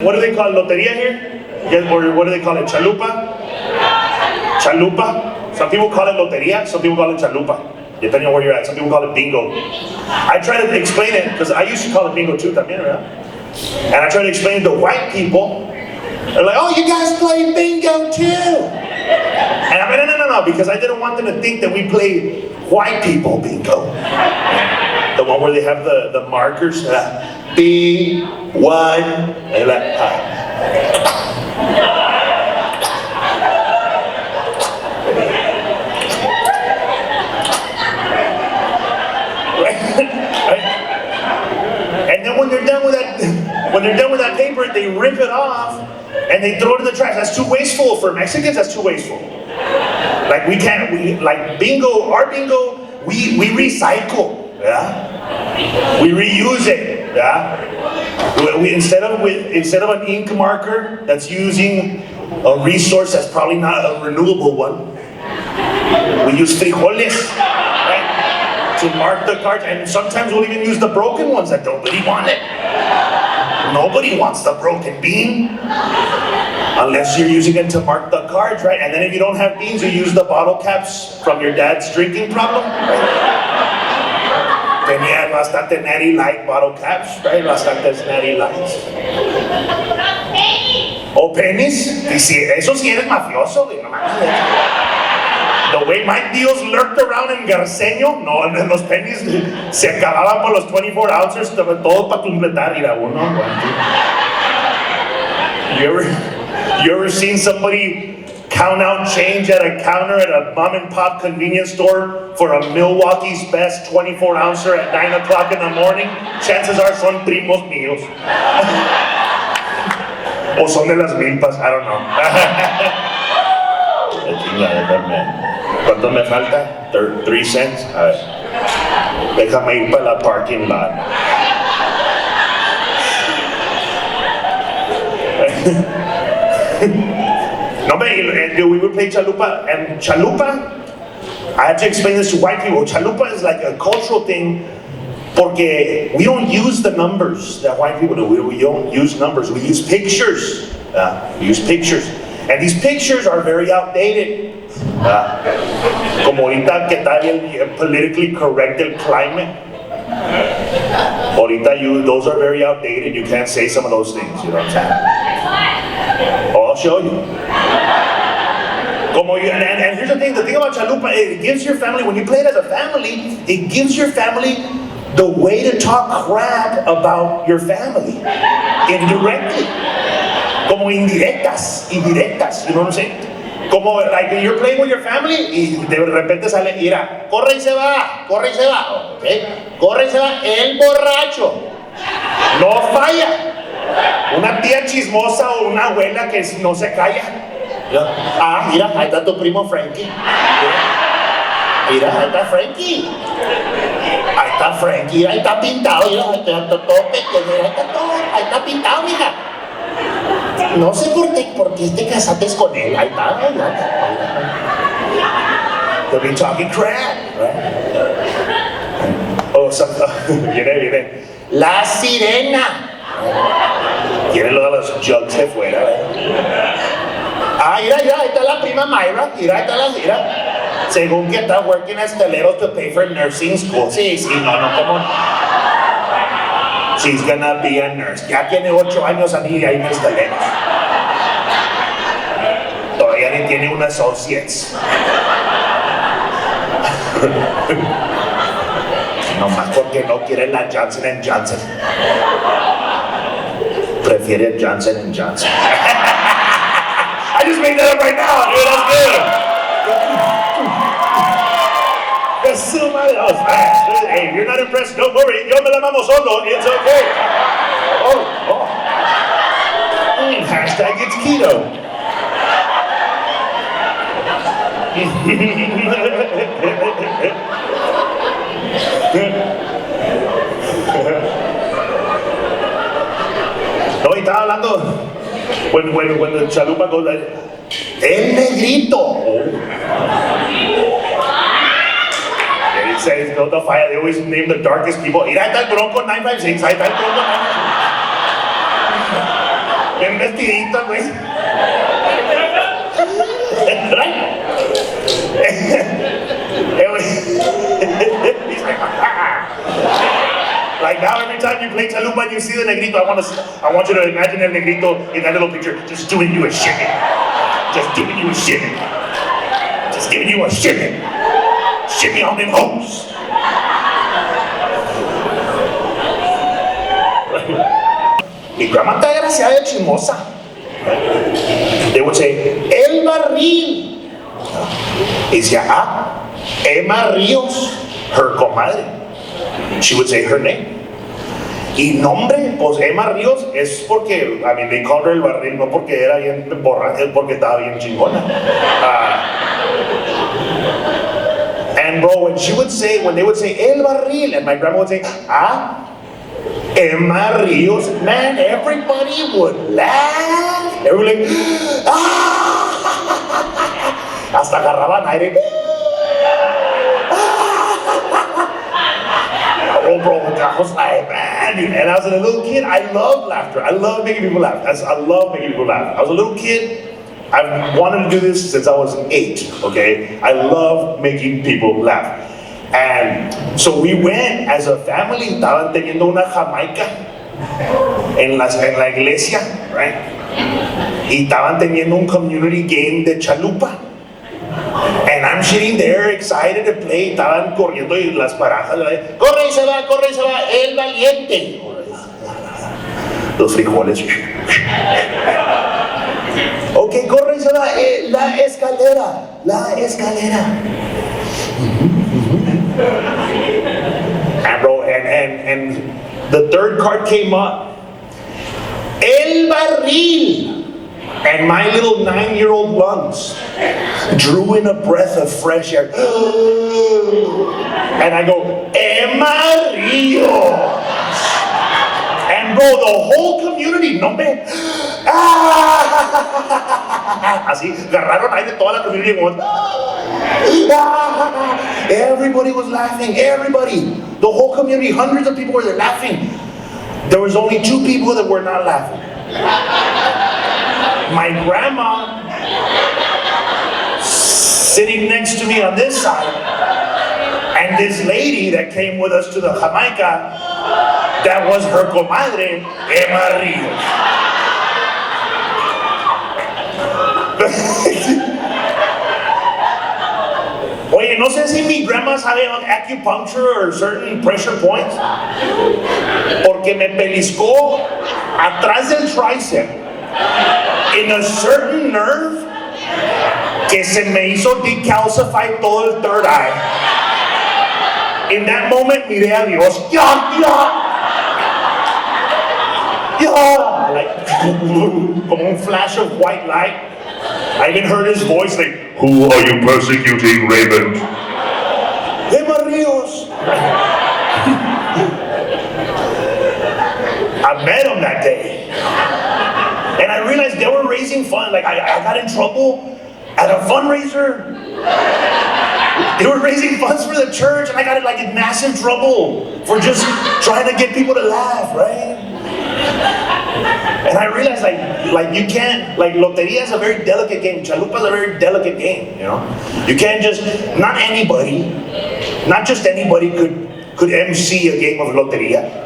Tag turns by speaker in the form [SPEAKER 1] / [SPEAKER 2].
[SPEAKER 1] What do they call it? Loteria here? Or what do they call it? Chalupa? Chalupa? Some people call it Loteria, some people call it chalupa. Depending on where you're at. Some people call it bingo. I try to explain it, because I used to call it bingo too, también, right? And I try to explain it to white people. They're like, oh, you guys play bingo too? And I'm like, no, because I didn't want them to think that we play white people bingo. The one where they have the markers. B1. And like, And then when they're done with that paper, they rip it off and they throw it in the trash. That's too wasteful for Mexicans. That's too wasteful. Like like bingo, our bingo, we recycle, yeah. We reuse it, yeah. Instead of an ink marker that's using a resource that's probably not a renewable one, we use frijoles, right, to mark the cards, and sometimes we'll even use the broken ones that nobody wanted. Nobody wants the broken bean, unless you're using it to mark the cards, right? And then if you don't have beans, you use the bottle caps from your dad's drinking problem, right? Tenían bastante natty light bottle caps, right? Bastantes natty lights. O pennies. Y si, eso sí eres mafioso, güey, no mames. The way my deals lurked around en Garceño, no, en los pennies se acababan por los 24 ounces, todo para completar, mira, uno. You ever seen somebody count out change at a counter at a mom and pop convenience store for a Milwaukee's best 24 ouncer at 9 o'clock in the morning? Chances are son primos míos. O son de las milpas, I don't know. ¿Cuánto me falta? 3 cents. A ver. Déjame ir para la parking lot. No, but we would play chalupa, and chalupa, I had to explain this to white people. Chalupa is like a cultural thing, porque we don't use the numbers that white people do. We don't use numbers. We use pictures. We use pictures, and these pictures are very outdated. Como ahorita que está bien politically correct el climate. Ahorita those are very outdated. You can't say some of those things. You know what I'm saying? I'll show you. And here's the thing about chalupa, it gives your family, when you play it as a family, it gives your family the way to talk crap about your family. Indirectly. Como indirectas, you know what I'm saying? Como, like, you're playing with your family, y de repente sale, mira, corre y se va, okay? Corre y se va, el borracho. No falla. Una tía chismosa o una abuela que no se calla. Mira, ahí está tu primo Frankie. Mira, ahí está Frankie. Ahí está pintado. Mira, ahí está todo pequeño. Ahí está pintado, mija. No sé por qué te casaste con él. Ahí está. They'll be talking crap, right? Oh, viene. La sirena. Quieren lo de los jugs de fuera, ¿eh? Mira, ahí está la prima Mayra. Mira. Según que está working as telero to pay for nursing school. Sí, no, como. She's gonna be a nurse. Ya tiene 8 años ahí en los teleros. Todavía ni tiene un associates. Nomás porque no quiere la Johnson & Johnson. Prefiere Johnson & Johnson. I just made that up right now, dude. That's good. That was fast. Hey, if you're not impressed, don't worry. Yo me la mamo solo. It's okay. Oh. Hashtag it's keto. No, y estaba hablando when the chalupa goes like, el negrito. It says no the fire. They always name the darkest people. Mira, ahí está el Bronco 956. Ahí está el Bronco 956. bien vestidito, güey. Right? Like now, every time you play chalupa and you see the negrito, I want you to imagine el negrito in that little picture just doing you a shimmy. Just giving you a shimmy. Just giving you a shimmy. Shimmy on them hoes. Mi grandma está desgraciada de chismosa. They would say, el barril. Y decía, Emma Ríos, her comadre. She would say her name. Y nombre, pues Emma Ríos es porque, I mean, they called her el barril, no porque era bien borracha, es porque estaba bien chingona. And bro, when they would say el barril, and my grandma would say, Emma Ríos, man, everybody would laugh. Everybody like, hasta agarraban aire. Oh, bro, I was like, man, and I was a little kid. I love laughter. I love making people laugh. I love making people laugh. I was a little kid. I've wanted to do this since I was 8. Okay, I love making people laugh. And so we went as a family. Estaban teniendo una jamaica en la iglesia, right? Y estaban teniendo un community game de chalupa. And I'm sitting there excited to play. Estaban corriendo y las barajas. Corre y se va, el valiente. Los frijoles. Ok, corre y se va, la escalera. And bro, and the third card came up. El barril. And my little 9-year-old lungs drew in a breath of fresh air. And I go, Emma Ríos. And bro, the whole community, no man. Así, agarraron aire toda la community. Everybody was laughing, everybody. The whole community, hundreds of people were there laughing. There was only 2 people that were not laughing. My grandma sitting next to me on this side, and this lady that came with us to the Jamaica, that was her comadre, Emma Ríos. Oye, no sé si mi grandma sabe on acupuncture or certain pressure points, porque me pellizcó atrás del tricep in a certain nerve que se me hizo decalcify todo el third eye. In that moment miré a Dios, like como un flash of white light. I even heard his voice like, "Who are you persecuting, Raymond?" Emma Ríos. I met him that day. And I realized they were raising funds. Like I got in trouble at a fundraiser. They were raising funds for the church, and I got in massive trouble for just trying to get people to laugh, right? And I realized like you can't, like Loteria is a very delicate game. Chalupa is a very delicate game, you know? You can't just, not just anybody could MC a game of Loteria.